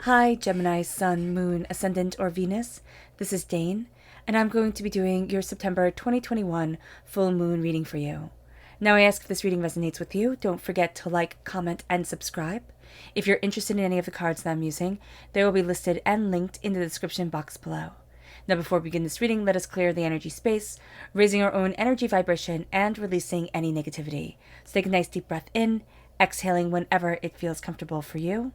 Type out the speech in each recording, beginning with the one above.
Hi, Gemini, Sun, Moon, Ascendant, or Venus. This is Dane, and I'm going to be doing your September 2021 full moon reading for you. Now, I ask if this reading resonates with you. Don't forget to like, comment, and subscribe. If you're interested in any of the cards that I'm using, they will be listed and linked in the description box below. Now, before we begin this reading, let us clear the energy space, raising our own energy vibration and releasing any negativity. So take a nice deep breath in, exhaling whenever it feels comfortable for you.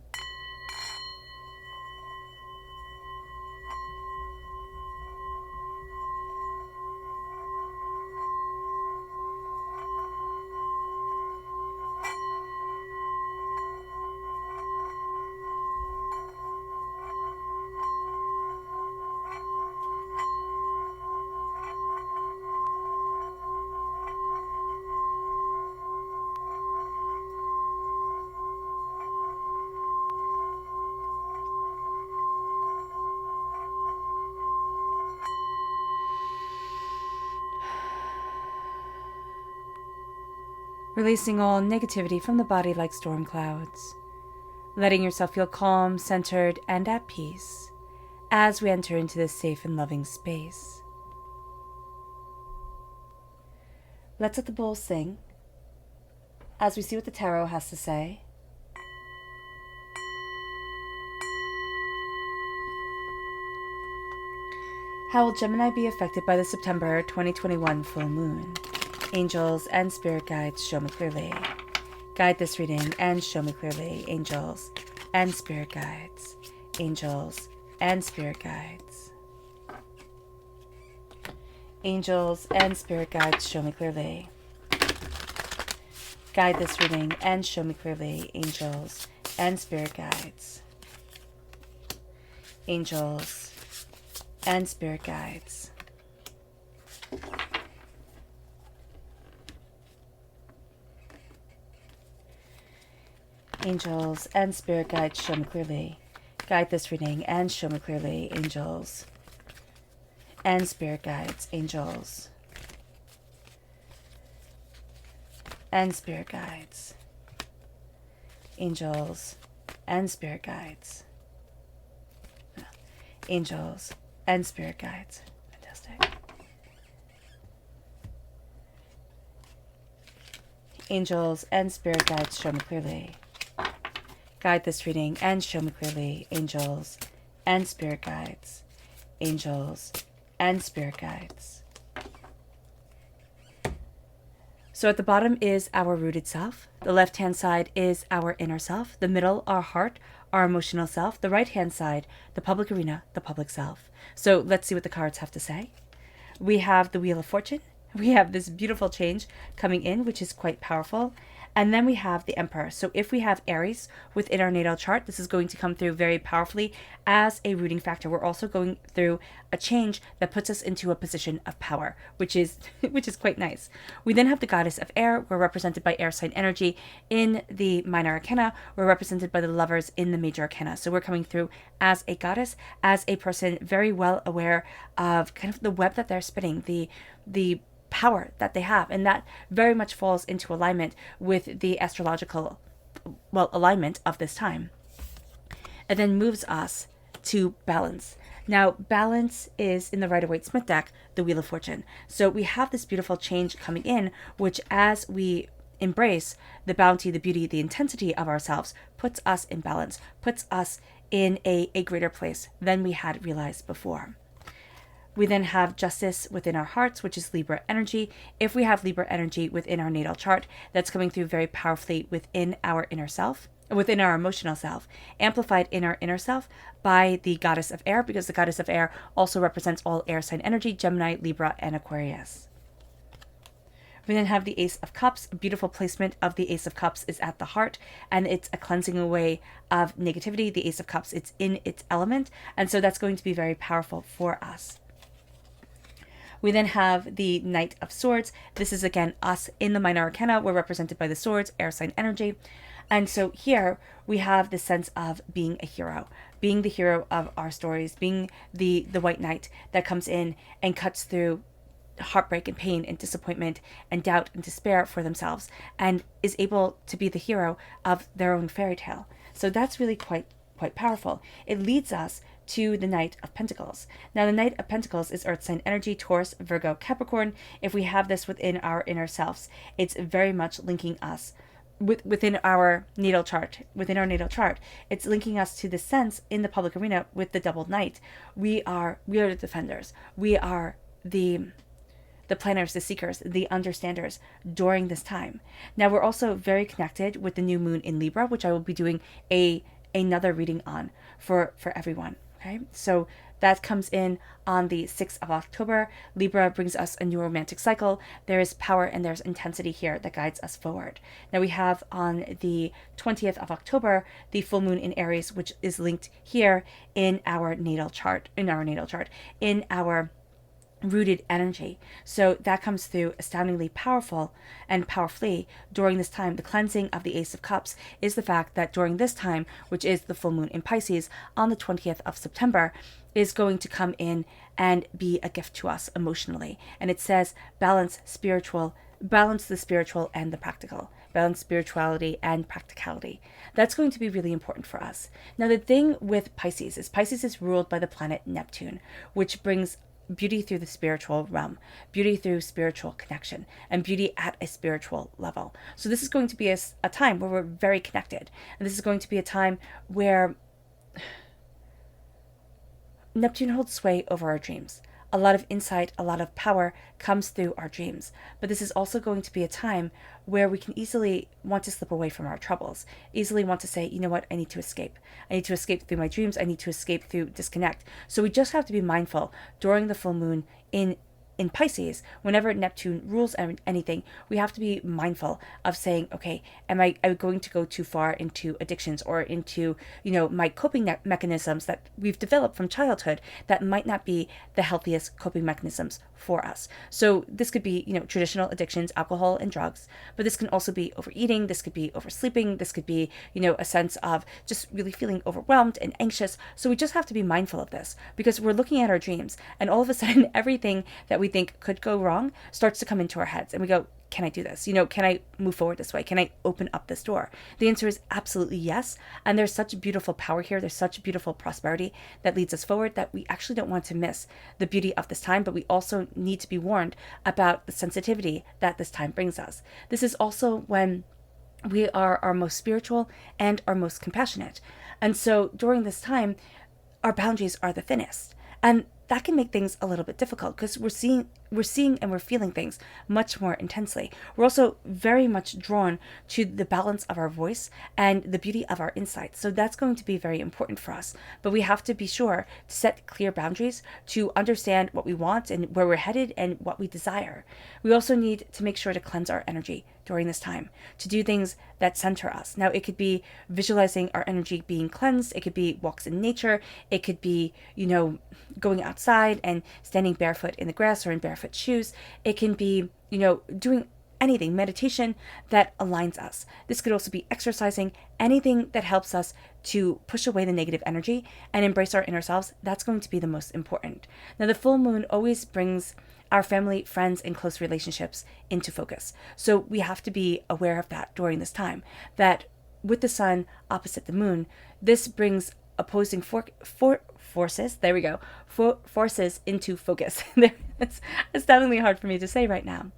Releasing all negativity from the body like storm clouds. Letting yourself feel calm, centered, and at peace as we enter into this safe and loving space. Let's let the bowl sing as we see what the tarot has to say. How will Gemini be affected by the September 2021 full moon? Angels and spirit guides, show me clearly. Guide this reading and show me clearly. Angels and spirit guides. Angels and spirit guides. Angels and spirit guides, show me clearly. Guide this reading and show me clearly. Angels and spirit guides. Angels and spirit guides. Angels and spirit guides, show me clearly. Guide this reading and show me clearly. Angels and spirit guides. Angels and spirit guides. Angels and spirit guides. Angels and spirit guides. Fantastic. Angels and spirit guides, show me clearly. Guide this reading and show me clearly. Angels and spirit guides. Angels and spirit guides. So at the bottom is our rooted self. The left-hand side is our inner self. The middle, our heart, our emotional self. The right-hand side, the public arena, the public self. So let's see what the cards have to say. We have the Wheel of Fortune. We have this beautiful change coming in, which is quite powerful. And then we have the Emperor. So if we have Aries within our natal chart, this is going to come through very powerfully as a rooting factor. We're also going through a change that puts us into a position of power, which is quite nice. We then have the Goddess of Air. We're represented by air sign energy in the minor arcana. We're represented by the Lovers in the major arcana. So we're coming through as a goddess, as a person very well aware of kind of the web that they're spinning, the power that they have, and that very much falls into alignment with the astrological alignment of this time. It then moves us to balance. Now, balance is in the Rider-Waite-Smith deck, the Wheel of Fortune. So we have this beautiful change coming in, which as we embrace the bounty, the beauty, the intensity of ourselves, puts us in balance, puts us in a greater place than we had realized before. We then have Justice within our hearts, which is Libra energy. If we have Libra energy within our natal chart, that's coming through very powerfully within our inner self, within our emotional self, amplified in our inner self by the Goddess of Air, because the Goddess of Air also represents all air sign energy, Gemini, Libra, and Aquarius. We then have the Ace of Cups. A beautiful placement of the Ace of Cups is at the heart, and it's a cleansing away of negativity. The Ace of Cups, it's in its element, and so that's going to be very powerful for us. We then have the Knight of Swords. This is again us in the minor arcana. We're represented by the swords, air sign energy. And so here we have the sense of being a hero, being the hero of our stories, being the white knight that comes in and cuts through heartbreak and pain and disappointment and doubt and despair for themselves and is able to be the hero of their own fairy tale. So that's really quite quite powerful. It leads us to the Knight of Pentacles. Now, the Knight of Pentacles is Earth sign energy, Taurus, Virgo, Capricorn. If we have this within our inner selves, it's very much linking us within our natal chart. Within our natal chart, it's linking us to the sense in the public arena with the double knight. We are the defenders. We are the planners, the seekers, the understanders during this time. Now, we're also very connected with the new moon in Libra, which I will be doing another reading on for everyone. Okay, so that comes in on the 6th of October. Libra brings us a new romantic cycle. There is power and there's intensity here that guides us forward. Now we have on the 20th of October, the full moon in Aries, which is linked here in our natal chart, in our rooted energy. So that comes through astoundingly powerful and powerfully during this time. The cleansing of the Ace of Cups is the fact that during this time, which is the full moon in Pisces on the 20th of September, is going to come in and be a gift to us emotionally. And it says balance the spiritual and the practical. Balance spirituality and practicality. That's going to be really important for us. Now, the thing with Pisces is ruled by the planet Neptune, which brings beauty through the spiritual realm, beauty through spiritual connection, and beauty at a spiritual level. So this is going to be a time where we're very connected. And this is going to be a time where Neptune holds sway over our dreams. A lot of insight, a lot of power comes through our dreams. But this is also going to be a time where we can easily want to slip away from our troubles, easily want to say, you know what, I need to escape. I need to escape through my dreams. I need to escape through disconnect. So we just have to be mindful during the full moon in Pisces, whenever Neptune rules anything, we have to be mindful of saying, okay, am I going to go too far into addictions or into, my coping mechanisms that we've developed from childhood that might not be the healthiest coping mechanisms for us. So this could be, traditional addictions, alcohol and drugs, but this can also be overeating. This could be oversleeping. This could be, a sense of just really feeling overwhelmed and anxious. So we just have to be mindful of this because we're looking at our dreams and all of a sudden everything that we think could go wrong starts to come into our heads and we go, can I do this? Can I move forward this way? Can I open up this door? The answer is absolutely yes. And there's such beautiful power here. There's such beautiful prosperity that leads us forward that we actually don't want to miss the beauty of this time, but we also need to be warned about the sensitivity that this time brings us. This is also when we are our most spiritual and our most compassionate. And so during this time, our boundaries are the thinnest. And that can make things a little bit difficult because we're seeing and we're feeling things much more intensely. We're also very much drawn to the balance of our voice and the beauty of our insights. So that's going to be very important for us. But we have to be sure to set clear boundaries to understand what we want and where we're headed and what we desire. We also need to make sure to cleanse our energy during this time, to do things that center us. Now, it could be visualizing our energy being cleansed. It could be walks in nature. It could be, going outside and standing barefoot in the grass or in barefoot shoes. It can be, doing anything, meditation that aligns us. This could also be exercising, anything that helps us to push away the negative energy and embrace our inner selves. That's going to be the most important. Now, the full moon always brings our family, friends, and close relationships into focus. So we have to be aware of that during this time, that with the sun opposite the moon, this brings opposing forces, there we go, forces into focus. It's astoundingly hard for me to say right now.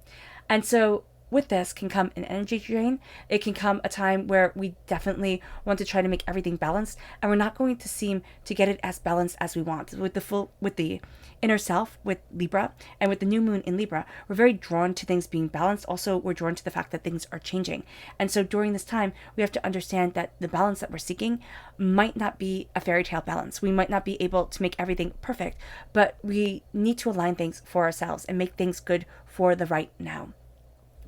And so with this can come an energy drain. It can come a time where we definitely want to try to make everything balanced, and we're not going to seem to get it as balanced as we want. With the inner self, with Libra, and with the new moon in Libra, we're very drawn to things being balanced. Also, we're drawn to the fact that things are changing. And so during this time, we have to understand that the balance that we're seeking might not be a fairy tale balance. We might not be able to make everything perfect, but we need to align things for ourselves and make things good for the right now.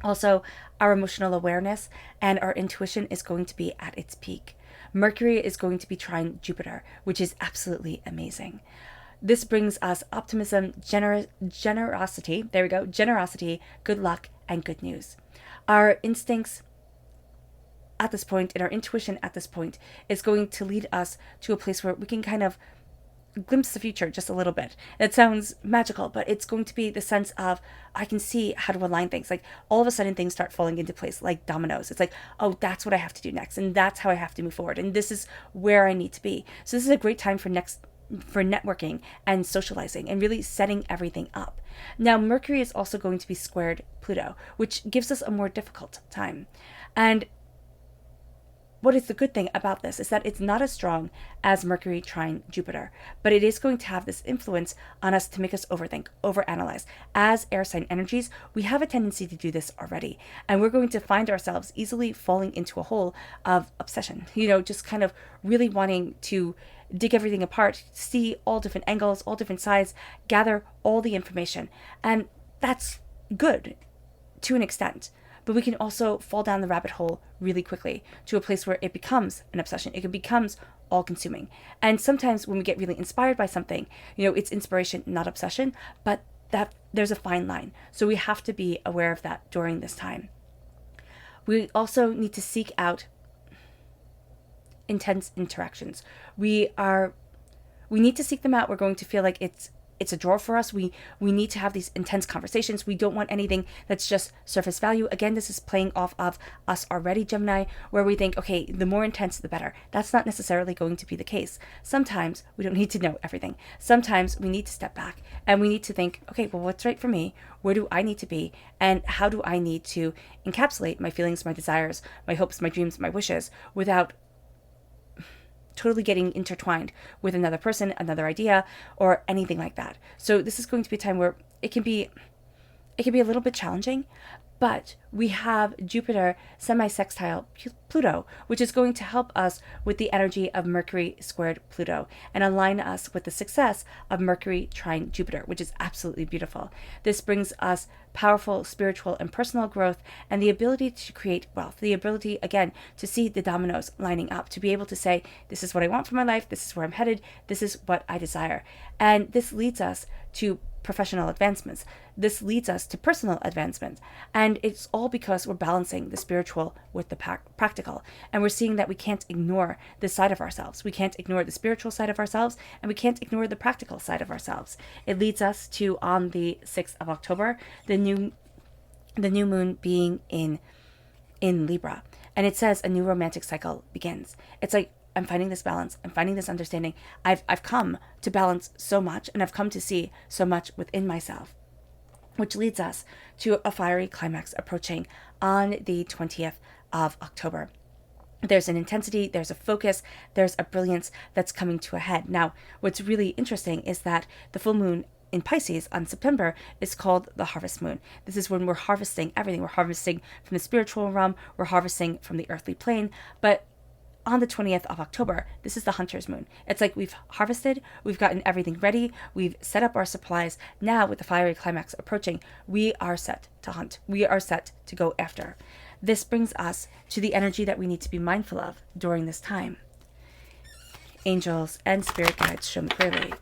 Also, our emotional awareness and our intuition is going to be at its peak. Mercury is going to be trine Jupiter, which is absolutely amazing. This brings us optimism, generosity, there we go, generosity, good luck, and good news. Our instincts at this point and our intuition at this point is going to lead us to a place where we can kind of glimpse the future just a little bit. It sounds magical, but it's going to be the sense of, I can see how to align things. Like all of a sudden things start falling into place like dominoes. It's like, oh, that's what I have to do next, and that's how I have to move forward, and this is where I need to be. So this is a great time for networking and socializing and really setting everything up. Now, Mercury is also going to be squared Pluto, which gives us a more difficult time. And what is the good thing about this is that it's not as strong as Mercury trine Jupiter, but it is going to have this influence on us to make us overthink, overanalyze. As air sign energies, we have a tendency to do this already, and we're going to find ourselves easily falling into a hole of obsession, just kind of really wanting to dig everything apart, see all different angles, all different sides, gather all the information. And that's good to an extent. But we can also fall down the rabbit hole really quickly to a place where it becomes an obsession. It becomes all-consuming. And sometimes when we get really inspired by something, it's inspiration, not obsession, but that there's a fine line. So we have to be aware of that during this time. We also need to seek out intense interactions. We need to seek them out. We're going to feel like it's a draw for us. We need to have these intense conversations. We don't want anything that's just surface value. Again, this is playing off of us already, Gemini, where we think, okay, the more intense, the better. That's not necessarily going to be the case. Sometimes we don't need to know everything. Sometimes we need to step back and we need to think, okay, well, what's right for me? Where do I need to be? And how do I need to encapsulate my feelings, my desires, my hopes, my dreams, my wishes without totally getting intertwined with another person, another idea, or anything like that. So this is going to be a time where it can be a little bit challenging, but we have Jupiter semi-sextile Pluto, which is going to help us with the energy of Mercury squared Pluto and align us with the success of Mercury trine Jupiter, which is absolutely beautiful. This brings us powerful spiritual and personal growth and the ability to create wealth, the ability, again, to see the dominoes lining up, to be able to say, this is what I want for my life, this is where I'm headed, this is what I desire. And this leads us to professional advancements. This leads us to personal advancements. And it's all because we're balancing the spiritual with the practical. And we're seeing that we can't ignore this side of ourselves. We can't ignore the spiritual side of ourselves, and we can't ignore the practical side of ourselves. It leads us to, on the 6th of October, the new moon being in Libra. And it says a new romantic cycle begins. It's like, I'm finding this balance. I'm finding this understanding. I've come to balance so much, and I've come to see so much within myself, which leads us to a fiery climax approaching on the 20th of October. There's an intensity, there's a focus, there's a brilliance that's coming to a head. Now, what's really interesting is that the full moon in Pisces on September is called the harvest moon. This is when we're harvesting everything. We're harvesting from the spiritual realm, we're harvesting from the earthly plane, but on the 20th of October, this is the hunter's moon. It's like we've harvested, we've gotten everything ready, we've set up our supplies. Now, with the fiery climax approaching, we are set to hunt. We are set to go after. This brings us to the energy that we need to be mindful of during this time. Angels and spirit guides, show me clearly.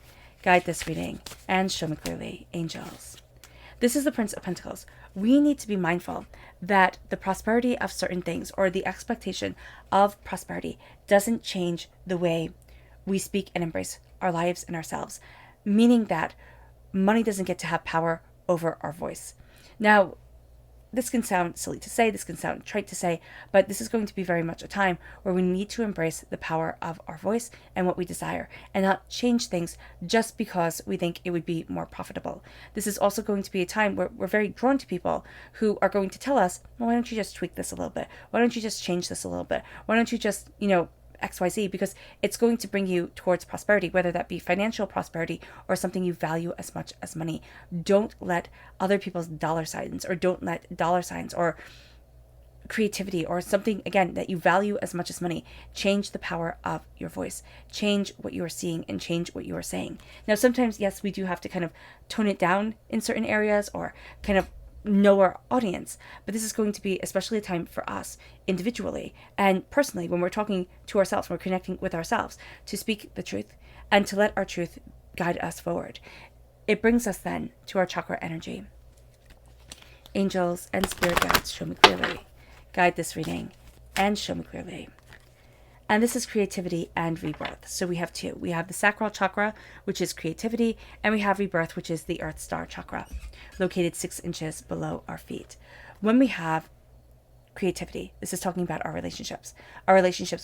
Guide this reading and show me clearly, angels. This is the Prince of Pentacles. We need to be mindful that the prosperity of certain things, or the expectation of prosperity, doesn't change the way we speak and embrace our lives and ourselves, meaning that money doesn't get to have power over our voice. Now, this can sound silly to say, this can sound trite to say, but this is going to be very much a time where we need to embrace the power of our voice and what we desire, and not change things just because we think it would be more profitable. This is also going to be a time where we're very drawn to people who are going to tell us, well, why don't you just tweak this a little bit? Why don't you just change this a little bit? Why don't you just, XYZ, because it's going to bring you towards prosperity, whether that be financial prosperity or something you value as much as money. Don't let other people's dollar signs, or don't let dollar signs or creativity or something, again, that you value as much as money, change the power of your voice, change what you are seeing, and change what you are saying. Now, sometimes, yes, we do have to kind of tone it down in certain areas, or kind of know our audience, but this is going to be especially a time for us individually and personally, when we're talking to ourselves, when we're connecting with ourselves, to speak the truth and to let our truth guide us forward. It brings us then to our chakra energy. Angels and spirit guides, show me clearly. Guide this reading and show me clearly. And this is creativity and rebirth. So we have two. We have the sacral chakra, which is creativity, and we have rebirth, which is the Earth Star chakra, located 6 inches below our feet. When we have creativity, this is talking about our relationships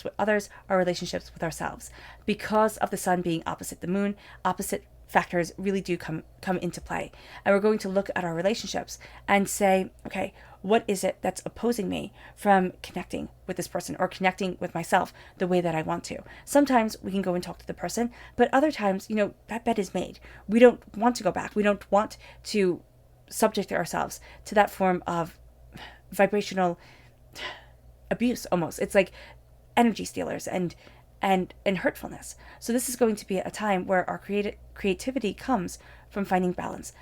with others, our relationships with ourselves. Because of the sun being opposite the moon, opposite factors really do come into play. And we're going to look at our relationships and say, okay, what is it that's opposing me from connecting with this person or connecting with myself the way that I want to? Sometimes we can go and talk to the person, but other times, that bed is made. We don't want to go back. We don't want to subject ourselves to that form of vibrational abuse almost. It's like energy stealers and hurtfulness. So this is going to be a time where our creativity comes from finding balance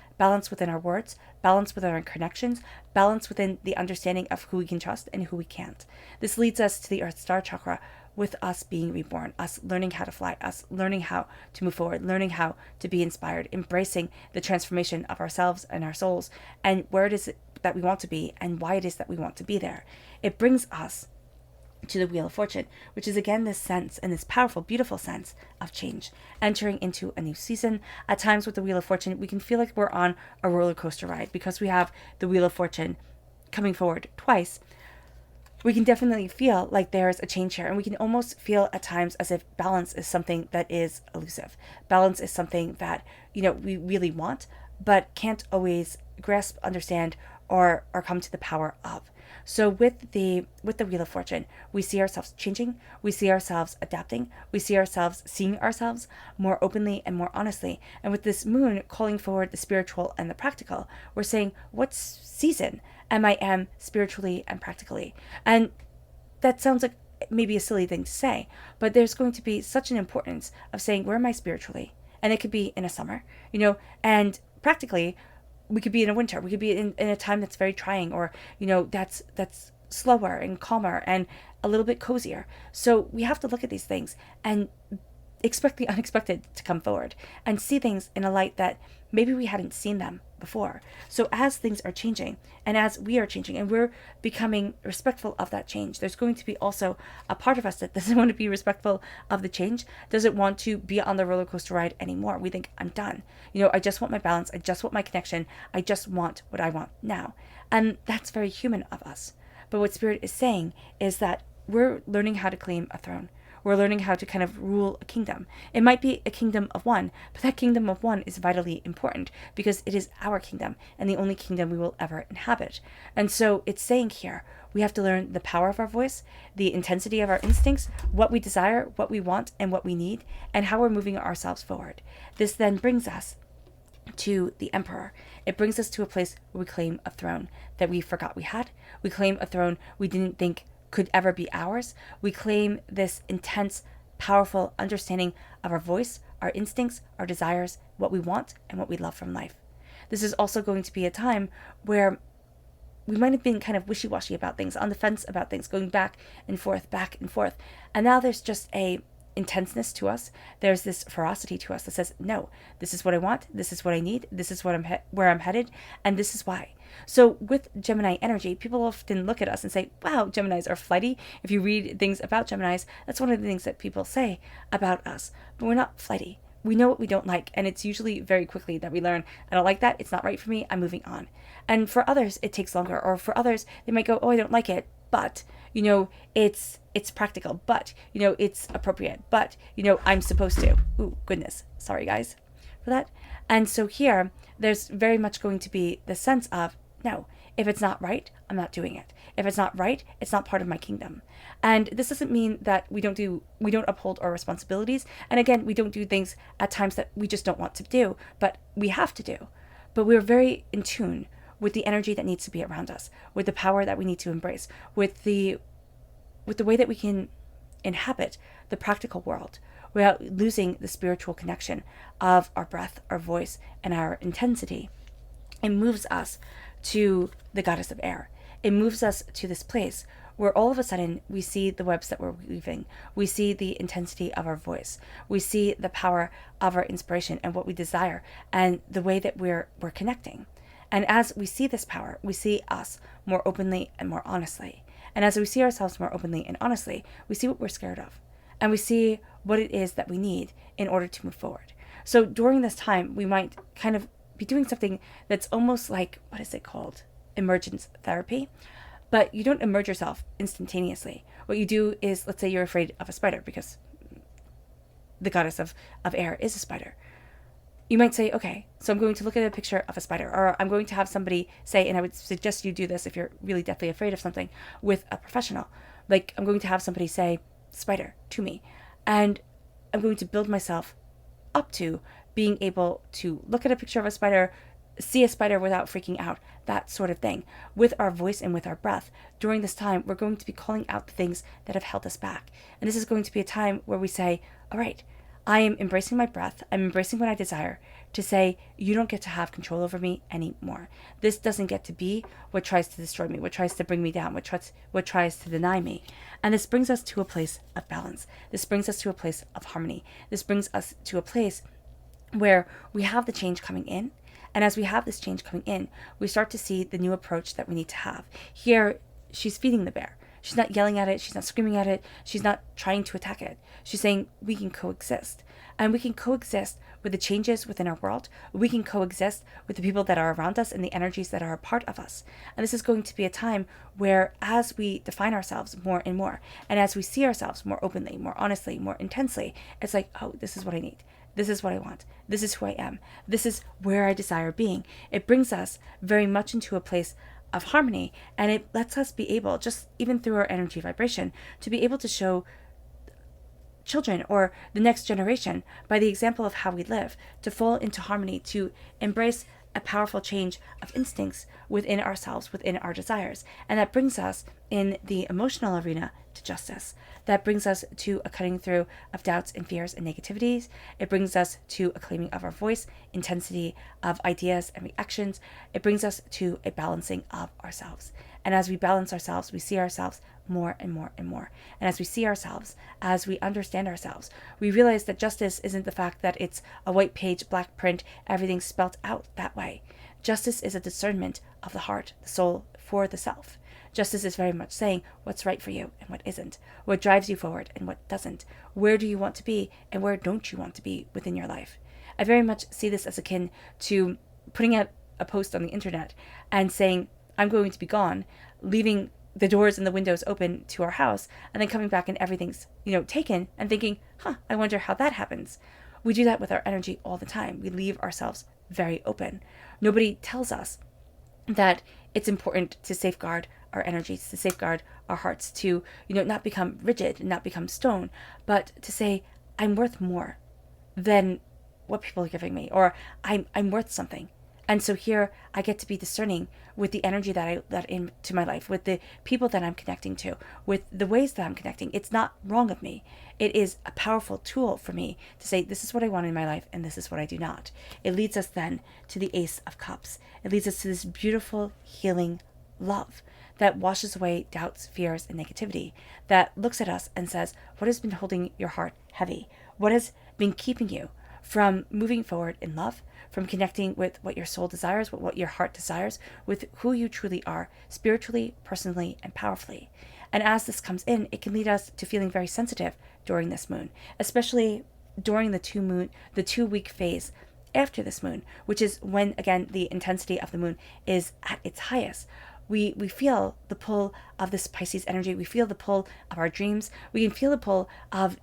within our words, balance within our connections, balance within the understanding of who we can trust and who we can't. This leads us to the Earth Star chakra, with us being reborn, us learning how to fly, us learning how to move forward, learning how to be inspired, embracing the transformation of ourselves and our souls, and where it is that we want to be and why it is that we want to be there. It brings us to the Wheel of Fortune, which is again this sense, and this powerful, beautiful sense of change, entering into a new season. At times with the Wheel of Fortune, we can feel like we're on a roller coaster ride because we have the Wheel of Fortune coming forward twice. We can definitely feel like there's a change here, and we can almost feel at times as if balance is something that is elusive. Balance is something that, we really want, but can't always grasp, understand, or come to the power of. So with the Wheel of Fortune, we see ourselves changing, we see ourselves adapting, we see ourselves seeing ourselves more openly and more honestly. And with this moon calling forward the spiritual and the practical, we're saying, what season am I in spiritually and practically? And that sounds like maybe a silly thing to say, but there's going to be such an importance of saying, where am I spiritually? And it could be in a summer, and practically, we could be in a winter, we could be in a time that's very trying, or, that's slower and calmer and a little bit cozier. So we have to look at these things and expect the unexpected to come forward and see things in a light that maybe we hadn't seen them before. So as things are changing and as we are changing and we're becoming respectful of that change, there's going to be also a part of us that doesn't want to be respectful of the change, doesn't want to be on the roller coaster ride anymore. We think, I'm done. I just want my balance. I just want my connection. I just want what I want now. And that's very human of us. But what Spirit is saying is that we're learning how to claim a throne. We're learning how to kind of rule a kingdom. It might be a kingdom of one, but that kingdom of one is vitally important because it is our kingdom and the only kingdom we will ever inhabit. And so it's saying here, we have to learn the power of our voice, the intensity of our instincts, what we desire, what we want, and what we need, and how we're moving ourselves forward. This then brings us to the Emperor. It brings us to a place where we claim a throne that we forgot we had. We claim a throne we didn't think could ever be ours. We claim this intense, powerful understanding of our voice, our instincts, our desires, what we want, and what we love from life. This is also going to be a time where we might have been kind of wishy-washy about things, on the fence about things, going back and forth. And now there's just a intenseness to us. There's this ferocity to us that says, no, this is what I want, this is what I need, this is what where I'm headed, and this is why. So with Gemini energy, people often look at us and say, wow, Geminis are flighty. If you read things about Geminis, that's one of the things that people say about us. But we're not flighty. We know what we don't like, and it's usually very quickly that we learn, I don't like that, it's not right for me, I'm moving on. And for others, it takes longer, or for others, they might go, oh, I don't like it, but, it's practical, but, it's appropriate, but, I'm supposed to. Ooh, goodness. Sorry, guys, for that. And so here, there's very much going to be the sense of, no, if it's not right, I'm not doing it. If it's not right, it's not part of my kingdom. And this doesn't mean that we don't uphold our responsibilities. And again, we don't do things at times that we just don't want to do, but we have to do. But we're very in tune with the energy that needs to be around us, with the power that we need to embrace, with the way that we can inhabit the practical world without losing the spiritual connection of our breath, our voice, and our intensity. It moves us to the goddess of air. It moves us to this place where all of a sudden we see the webs that we're weaving. We see the intensity of our voice. We see the power of our inspiration and what we desire and the way that we're connecting. And as we see this power, we see us more openly and more honestly. And as we see ourselves more openly and honestly, we see what we're scared of. and we see what it is that we need in order to move forward. So during this time, we might kind of be doing something that's almost like, what is it called? Emergence therapy. But you don't emerge yourself instantaneously. What you do is, let's say you're afraid of a spider because the goddess of air is a spider. You might say, okay, so I'm going to look at a picture of a spider, or I'm going to have somebody say, and I would suggest you do this if you're really deathly afraid of something with a professional. Like, I'm going to have somebody say spider to me, and I'm going to build myself up to being able to look at a picture of a spider, see a spider without freaking out, that sort of thing. With our voice and with our breath, during this time, we're going to be calling out the things that have held us back. And this is going to be a time where we say, all right, I am embracing my breath. I'm embracing what I desire, to say, you don't get to have control over me anymore. This doesn't get to be what tries to destroy me, what tries to bring me down, what tries to deny me. And this brings us to a place of balance. This brings us to a place of harmony. This brings us to a place where we have the change coming in. And as we have this change coming in, we start to see the new approach that we need to have. Here, she's feeding the bear. She's not yelling at it. She's not screaming at it. She's not trying to attack it. She's saying we can coexist. And we can coexist with the changes within our world. We can coexist with the people that are around us and the energies that are a part of us. And this is going to be a time where, as we define ourselves more and more, and as we see ourselves more openly, more honestly, more intensely, it's like, oh, this is what I need. This is what I want. This is who I am. This is where I desire being. It brings us very much into a place of harmony, and it lets us be able, just even through our energy vibration, to be able to show children or the next generation, by the example of how we live, to fall into harmony, to embrace a powerful change of instincts within ourselves, within our desires. And that brings us in the emotional arena to justice. That brings us to a cutting through of doubts and fears and negativities. It brings us to a claiming of our voice, intensity of ideas and reactions. It brings us to a balancing of ourselves. And as we balance ourselves, we see ourselves more and more and more. And as we see ourselves, as we understand ourselves, we realize that justice isn't the fact that it's a white page, black print, everything spelt out that way. Justice is a discernment of the heart, the soul, for the self. Justice is very much saying what's right for you and what isn't, what drives you forward and what doesn't, where do you want to be and where don't you want to be within your life. I very much see this as akin to putting out a post on the internet and saying, I'm going to be gone, leaving the doors and the windows open to our house, and then coming back and everything's, taken, and thinking, I wonder how that happens. We do that with our energy all the time. We leave ourselves very open. Nobody tells us that it's important to safeguard our energies, to safeguard our hearts, to, not become rigid, not become stone, but to say, I'm worth more than what people are giving me, or I'm worth something. And so here I get to be discerning with the energy that I let into my life, with the people that I'm connecting to, with the ways that I'm connecting. It's not wrong of me. It is a powerful tool for me to say, this is what I want in my life and this is what I do not. It leads us then to the Ace of Cups. It leads us to this beautiful healing love that washes away doubts, fears, and negativity, that looks at us and says, what has been holding your heart heavy? What has been keeping you from moving forward in love, from connecting with what your soul desires, with what your heart desires, with who you truly are, spiritually, personally, and powerfully. And as this comes in, it can lead us to feeling very sensitive during this moon, especially during the 2-week phase after this moon, which is when, again, the intensity of the moon is at its highest. We feel the pull of this Pisces energy. We feel the pull of our dreams. We can feel the pull of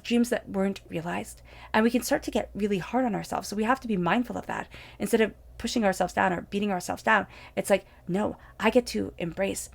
dreams that weren't realized. And we can start to get really hard on ourselves. So we have to be mindful of that. Instead of pushing ourselves down or beating ourselves down, it's like, no, I get to embrace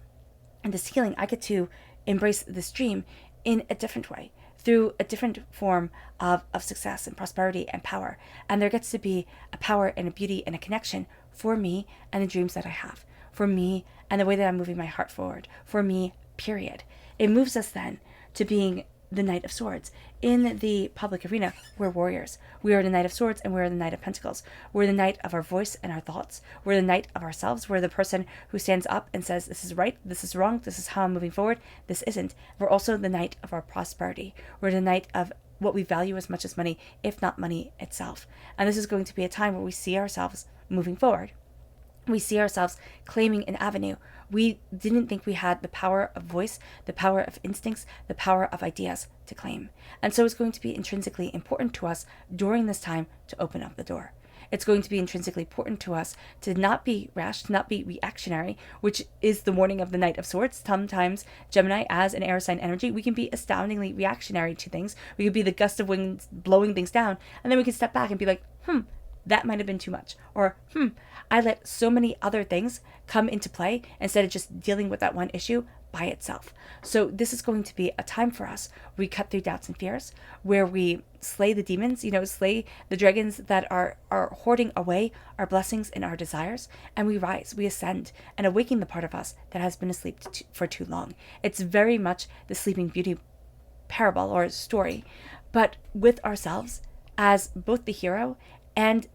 this healing. I get to embrace this dream in a different way, through a different form of success and prosperity and power. And there gets to be a power and a beauty and a connection for me and the dreams that I have, for me and the way that I'm moving my heart forward, for me, period. It moves us then to being the Knight of Swords. In the public arena, we're warriors. We are the Knight of Swords and we're the Knight of Pentacles. We're the Knight of our voice and our thoughts. We're the Knight of ourselves. We're the person who stands up and says, this is right, this is wrong, this is how I'm moving forward, this isn't. We're also the Knight of our prosperity. We're the Knight of what we value as much as money, if not money itself. And this is going to be a time where we see ourselves moving forward. we see ourselves claiming an avenue. We didn't think we had the power of voice, the power of instincts, the power of ideas to claim. And so it's going to be intrinsically important to us during this time to open up the door. It's going to be intrinsically important to us to not be rash, to not be reactionary, which is the warning of the Knight of Swords. Sometimes, Gemini, as an air sign energy, we can be astoundingly reactionary to things. We could be the gust of wind blowing things down, and then we can step back and be like, that might have been too much. Or, I let so many other things come into play instead of just dealing with that one issue by itself. So this is going to be a time for us where we cut through doubts and fears, where we slay the demons, slay the dragons that are hoarding away our blessings and our desires, and we rise, we ascend, and awaken the part of us that has been asleep for too long. It's very much the Sleeping Beauty parable or story, but with ourselves as both the hero and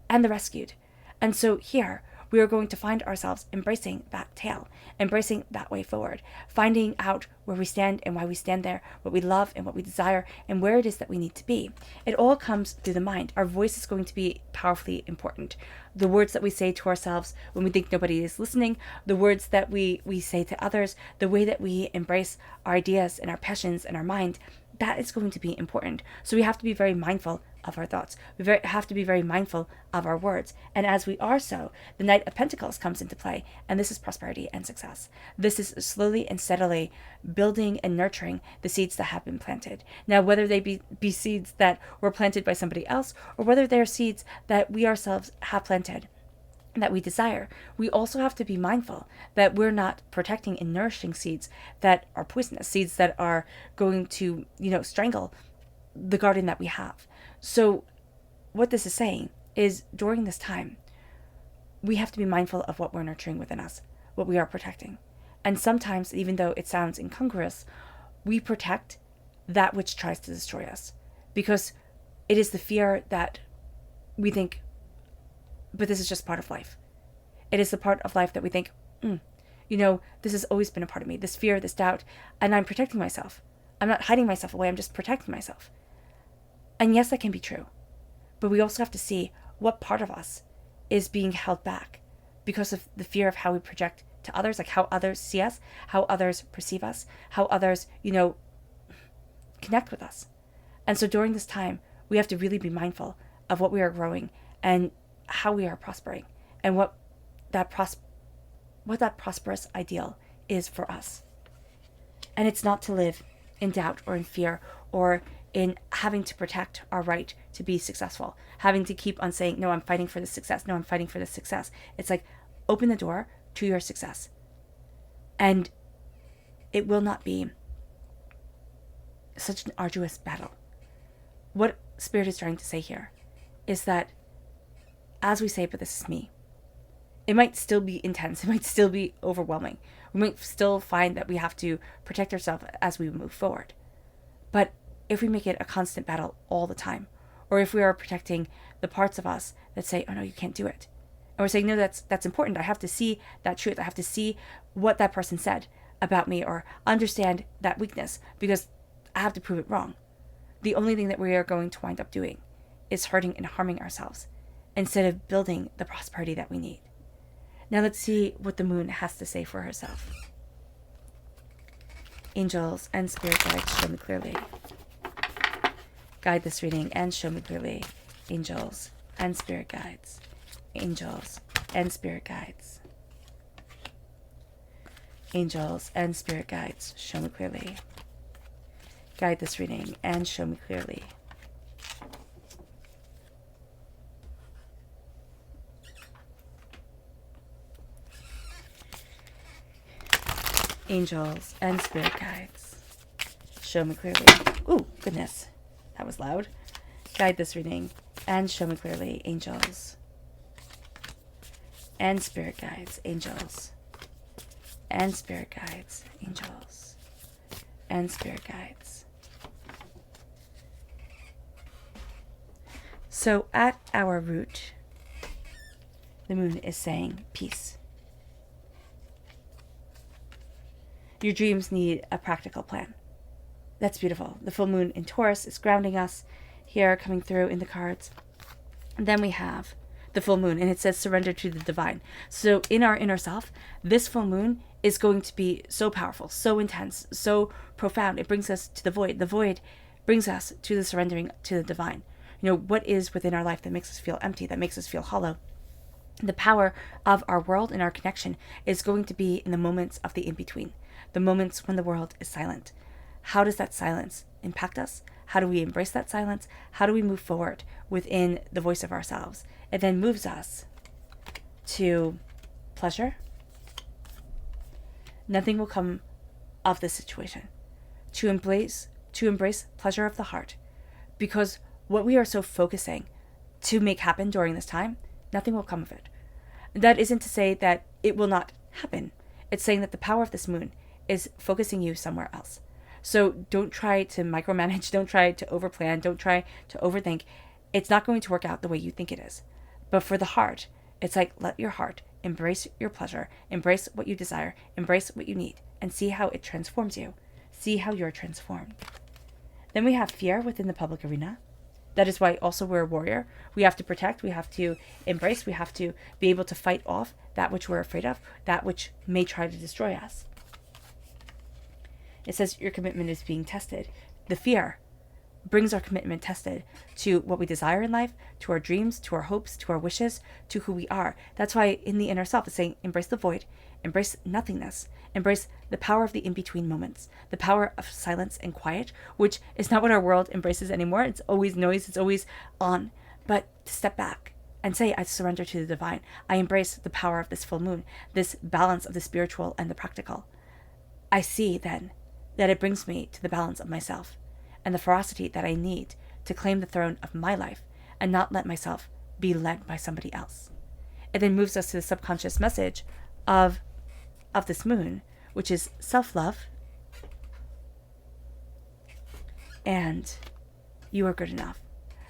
the rescued. And so here we are going to find ourselves embracing that tale, embracing that way forward, finding out where we stand and why we stand there, what we love and what we desire, and where it is that we need to be. It all comes through the mind. Our voice is going to be powerfully important. The words that we say to ourselves when we think nobody is listening, the words that we say to others, the way that we embrace our ideas and our passions and our mind, that is going to be important. So we have to be very mindful of our thoughts. We have to be very mindful of our words. And as we are so, the Knight of Pentacles comes into play, and this is prosperity and success. This is slowly and steadily building and nurturing the seeds that have been planted. Now, whether they be seeds that were planted by somebody else, or whether they're seeds that we ourselves have planted, that we desire, we also have to be mindful that we're not protecting and nourishing seeds that are poisonous, seeds that are going to, strangle the garden that we have. So what this is saying is during this time, we have to be mindful of what we're nurturing within us, what we are protecting. And sometimes, even though it sounds incongruous, we protect that which tries to destroy us, because it is the fear that we think, but this is just part of life. It is the part of life that we think, this has always been a part of me, this fear, this doubt, and I'm protecting myself. I'm not hiding myself away, I'm just protecting myself. And yes, that can be true. But we also have to see what part of us is being held back because of the fear of how we project to others, like how others see us, how others perceive us, how others, connect with us. And so during this time, we have to really be mindful of what we are growing and how we are prospering, and what that prosperous ideal is for us. And it's not to live in doubt or in fear or in having to protect our right to be successful, having to keep on saying, no, I'm fighting for this success. No, I'm fighting for this success. It's like, open the door to your success. And it will not be such an arduous battle. What Spirit is trying to say here is that as we say, but this is me, it might still be intense. It might still be overwhelming. We might still find that we have to protect ourselves as we move forward. But if we make it a constant battle all the time, or if we are protecting the parts of us that say, oh no, you can't do it, and we're saying, no, that's important. I have to see that truth. I have to see what that person said about me, or understand that weakness, because I have to prove it wrong. The only thing that we are going to wind up doing is hurting and harming ourselves instead of building the prosperity that we need. Now let's see what the moon has to say for herself. Angels and spirit guides, show me clearly. Guide this reading and show me clearly. Angels and spirit guides. Angels and spirit guides. Angels and spirit guides, show me clearly. Guide this reading and show me clearly. Angels and spirit guides, show me clearly. Ooh, goodness, that was loud. Guide this reading and show me clearly. Angels and spirit guides. Angels and spirit guides. Angels and spirit guides. So at our root, the moon is saying peace. Your dreams need a practical plan. That's beautiful. The full moon in Taurus is grounding us here, coming through in the cards. And then we have the full moon, and it says surrender to the divine. So in our inner self, this full moon is going to be so powerful, so intense, so profound. It brings us to the void. The void brings us to the surrendering to the divine. What is within our life that makes us feel empty, that makes us feel hollow? The power of our world and our connection is going to be in the moments of the in-between, the moments when the world is silent. How does that silence impact us? How do we embrace that silence? How do we move forward within the voice of ourselves? It then moves us to pleasure. Nothing will come of this situation. To embrace pleasure of the heart. Because what we are so focusing to make happen during this time, nothing will come of it. That isn't to say that it will not happen. It's saying that the power of this moon is focusing you somewhere else. So don't try to micromanage, don't try to overplan, don't try to overthink. It's not going to work out the way you think it is. But for the heart, it's like, let your heart embrace your pleasure, embrace what you desire, embrace what you need, and see how it transforms you. See how you're transformed. Then we have fear within the public arena. That is why also we're a warrior. We have to protect, we have to embrace, we have to be able to fight off that which we're afraid of, that which may try to destroy us. It says your commitment is being tested. The fear brings our commitment tested to what we desire in life, to our dreams, to our hopes, to our wishes, to who we are. That's why in the inner self it's saying embrace the void, embrace nothingness, embrace the power of the in-between moments, the power of silence and quiet, which is not what our world embraces anymore. It's always noise, it's always on. But to step back and say, I surrender to the divine. I embrace the power of this full moon, this balance of the spiritual and the practical. I see then that it brings me to the balance of myself and the ferocity that I need to claim the throne of my life and not let myself be led by somebody else. It then moves us to the subconscious message of this moon, which is self-love and you are good enough.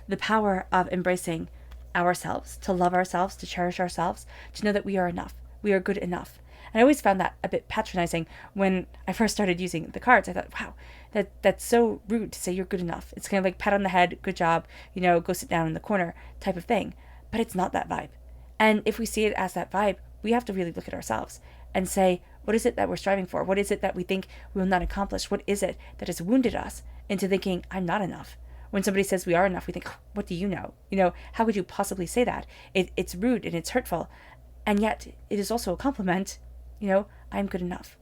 The power of embracing ourselves, to love ourselves, to cherish ourselves, to know that we are enough. We are good enough. And I always found that a bit patronizing when I first started using the cards. I thought, wow, that's so rude to say you're good enough. It's kind of like pat on the head, good job, go sit down in the corner type of thing. But it's not that vibe. And if we see it as that vibe, we have to really look at ourselves and say, what is it that we're striving for? What is it that we think we will not accomplish? What is it that has wounded us into thinking, I'm not enough? When somebody says we are enough, we think, what do you know? How could you possibly say that? It's rude and it's hurtful. And yet it is also a compliment. I'm good enough.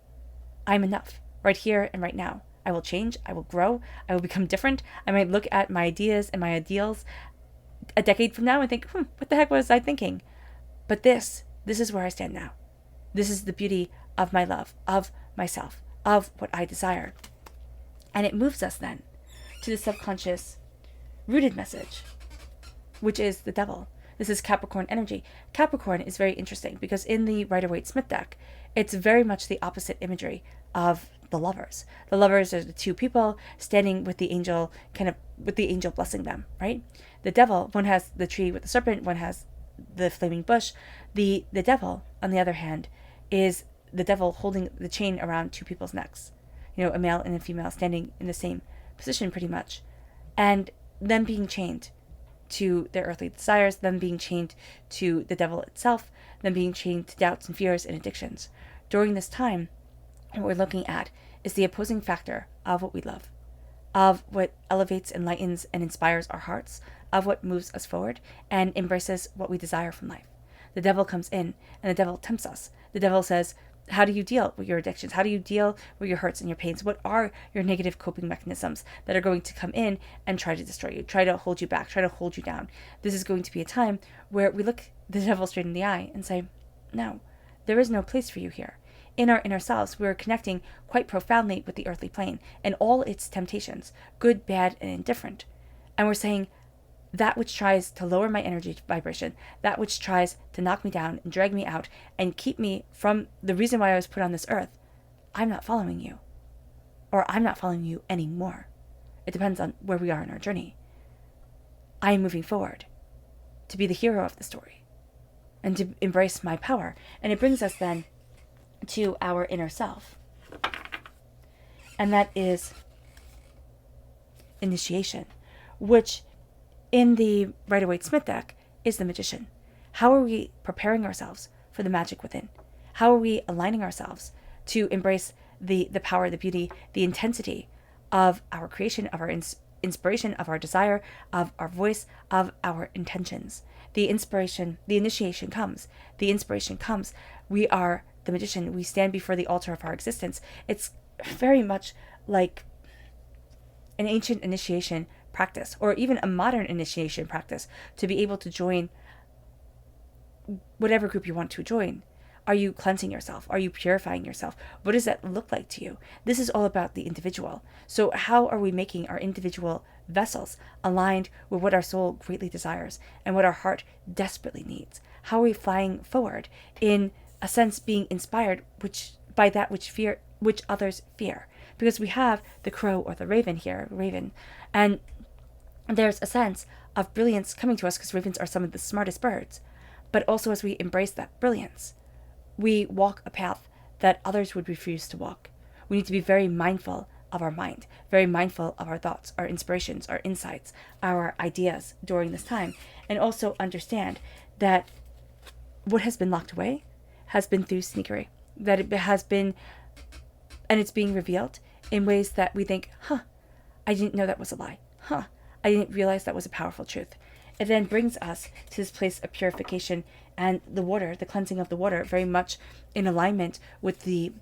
I'm enough right here and right now. I will change. I will grow. I will become different. I might look at my ideas and my ideals a decade from now and think, what the heck was I thinking? But this is where I stand now. This is the beauty of my love, of myself, of what I desire. And it moves us then to the subconscious rooted message, which is the devil. This is Capricorn energy. Capricorn is very interesting because in the Rider-Waite-Smith deck, it's very much the opposite imagery of the lovers. The lovers are the two people standing with the angel, kind of with the angel blessing them, right? The devil, one has the tree with the serpent, one has the flaming bush. The devil, on the other hand, is the devil holding the chain around two people's necks. A male and a female standing in the same position pretty much. And them being chained to their earthly desires, them being chained to the devil itself, them being chained to doubts and fears and addictions. During this time, what we're looking at is the opposing factor of what we love, of what elevates, enlightens, and inspires our hearts, of what moves us forward and embraces what we desire from life. The devil comes in and the devil tempts us. The devil says, how do you deal with your addictions? How do you deal with your hurts and your pains? What are your negative coping mechanisms that are going to come in and try to destroy you, try to hold you back, try to hold you down? This is going to be a time where we look the devil straight in the eye and say, no, there is no place for you here. In our inner selves, we are connecting quite profoundly with the earthly plane and all its temptations, good, bad, and indifferent. And we're saying, that which tries to lower my energy vibration, that which tries to knock me down and drag me out and keep me from the reason why I was put on this earth, I'm not following you. Or I'm not following you anymore. It depends on where we are in our journey. I am moving forward to be the hero of the story and to embrace my power. And it brings us then to our inner self. And that is initiation, which in the Rider-Waite-Smith deck is the magician. How are we preparing ourselves for the magic within? How are we aligning ourselves to embrace the power, the beauty, the intensity of our creation, of our inspiration, of our desire, of our voice, of our intentions? The initiation comes. The inspiration comes. We are the magician. We stand before the altar of our existence. It's very much like an ancient initiation practice, or even a modern initiation practice, to be able to join whatever group you want to join. Are you cleansing yourself? Are you purifying yourself? What does that look like to you? This is all about the individual. So how are we making our individual vessels aligned with what our soul greatly desires and what our heart desperately needs? How are we flying forward in a sense, being inspired by that which others fear? Because we have the crow or the raven, and there's a sense of brilliance coming to us because ravens are some of the smartest birds. But also, as we embrace that brilliance, we walk a path that others would refuse to walk. We need to be very mindful of our mind, very mindful of our thoughts, our inspirations, our insights, our ideas during this time, and also understand that what has been locked away has been through sneakery, that it has been, and it's being revealed in ways that we think, I didn't know that was a lie. I didn't realize that was a powerful truth. It then brings us to this place of purification, and the water, the cleansing of the water, very much in alignment with the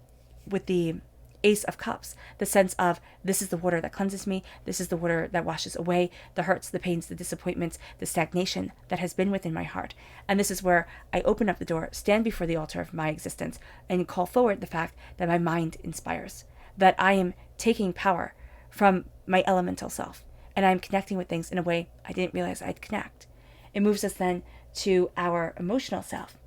Ace of Cups, the sense of, this is the water that cleanses me, this is the water that washes away the hurts, the pains, the disappointments, the stagnation that has been within my heart. And this is where I open up the door, stand before the altar of my existence, and call forward the fact that my mind inspires, that I am taking power from my elemental self, and I'm connecting with things in a way I didn't realize I'd connect. It moves us then to our emotional self.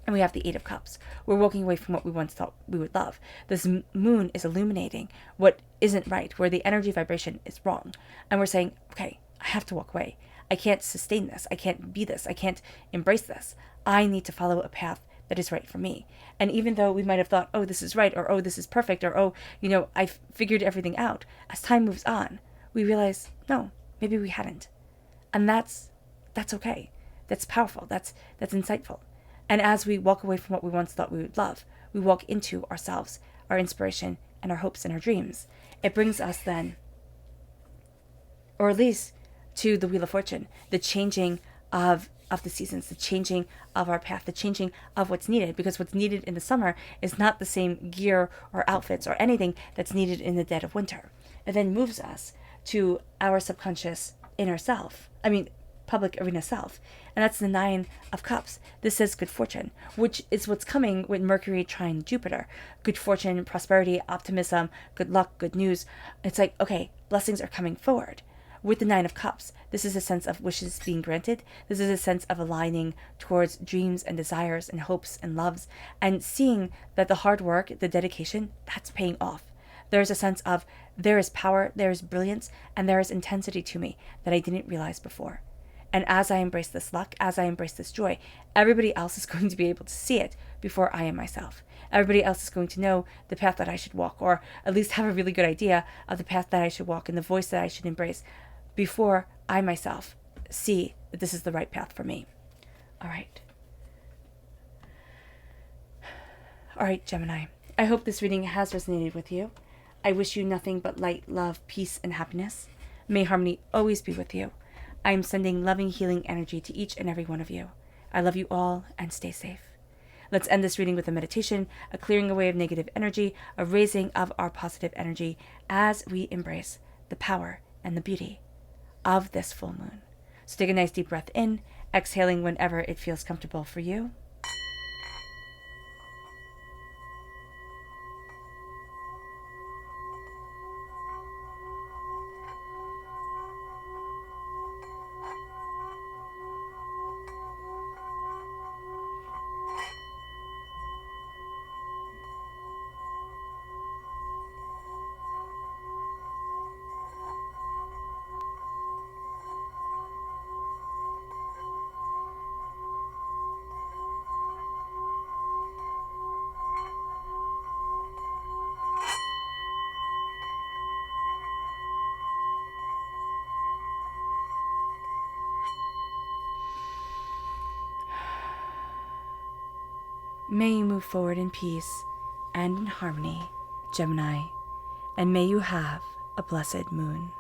And we have the Eight of Cups. We're walking away from what we once thought we would love. This moon is illuminating what isn't right, where the energy vibration is wrong. And we're saying, okay, I have to walk away. I can't sustain this. I can't be this. I can't embrace this. I need to follow a path that is right for me. And even though we might have thought, oh, this is right, or oh, this is perfect, or oh, I've figured everything out, as time moves on, we realize, no, maybe we hadn't. And that's okay. That's powerful. That's insightful. And as we walk away from what we once thought we would love, we walk into ourselves, our inspiration, and our hopes and our dreams. It brings us then, or at least to the Wheel of Fortune, the changing of the seasons, the changing of our path, the changing of what's needed. Because what's needed in the summer is not the same gear or outfits or anything that's needed in the dead of winter. It then moves us to our subconscious inner self. Public arena self. And that's the Nine of Cups. This says good fortune, which is what's coming with Mercury trine Jupiter. Good fortune, prosperity, optimism, good luck, good news. It's like, okay, blessings are coming forward. With the Nine of Cups, this is a sense of wishes being granted. This is a sense of aligning towards dreams and desires and hopes and loves, and seeing that the hard work, the dedication, that's paying off. There's a sense of, there is power, there is brilliance, and there is intensity to me that I didn't realize before. And as I embrace this luck, as I embrace this joy, everybody else is going to be able to see it before I am myself. Everybody else is going to know the path that I should walk, or at least have a really good idea of the path that I should walk and the voice that I should embrace before I myself see that this is the right path for me. All right, Gemini. I hope this reading has resonated with you. I wish you nothing but light, love, peace, and happiness. May harmony always be with you. I am sending loving, healing energy to each and every one of you. I love you all, and stay safe. Let's end this reading with a meditation, a clearing away of negative energy, a raising of our positive energy as we embrace the power and the beauty of this full moon. So take a nice deep breath in, exhaling whenever it feels comfortable for you. May you move forward in peace and in harmony, Gemini, and may you have a blessed moon.